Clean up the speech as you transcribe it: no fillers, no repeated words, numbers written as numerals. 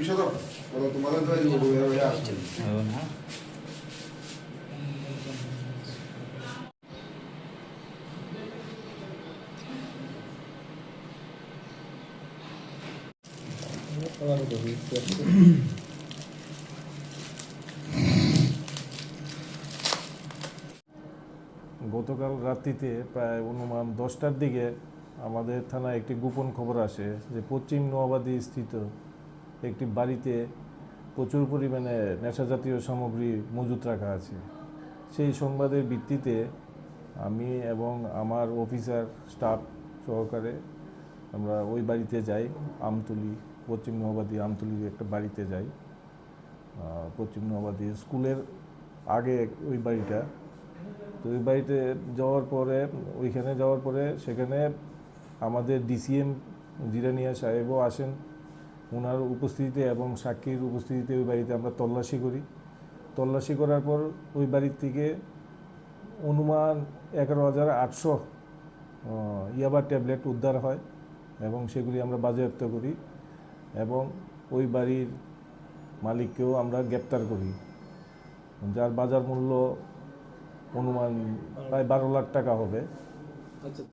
বিশদ তোমাদের গতকাল রাত্রিতে প্রায় অনুমান 10টার দিকে আমাদের থানায় একটি গোপন খবর আসে যে পশ্চিম নোয়াবাদী স্থিত একটি বাড়িতে প্রচুর পরিমাণে নেশাজাতীয় সামগ্রী মজুত রাখা আছে। সেই সংবাদের ভিত্তিতে আমি এবং আমার অফিসার স্টাফ সহকারে আমরা ওই বাড়িতে যাই। আমতলী, পশ্চিম নোয়াবাদী আমতলীর একটা বাড়িতে যাই। পশ্চিম নোয়াবাদী স্কুলের আগে ওই বাড়িটা। তো ওই বাড়িতে ওইখানে যাওয়ার পরে সেখানে আমাদের ডিসিএম জিরানিয়া সাহেবও আসেন। ওনার উপস্থিতিতে এবং সাক্ষীর উপস্থিতিতে ওই বাড়িতে আমরা তল্লাশি করি। তল্লাশি করার পর ওই বাড়ির থেকে অনুমান 11,800 ইয়াবা ট্যাবলেট উদ্ধার হয় এবং সেগুলি আমরা বাজেয়াপ্ত করি এবং ওই বাড়ির মালিককেও আমরা গ্রেপ্তার করি, যার বাজার মূল্য অনুমান প্রায় 12 লাখ টাকা হবে।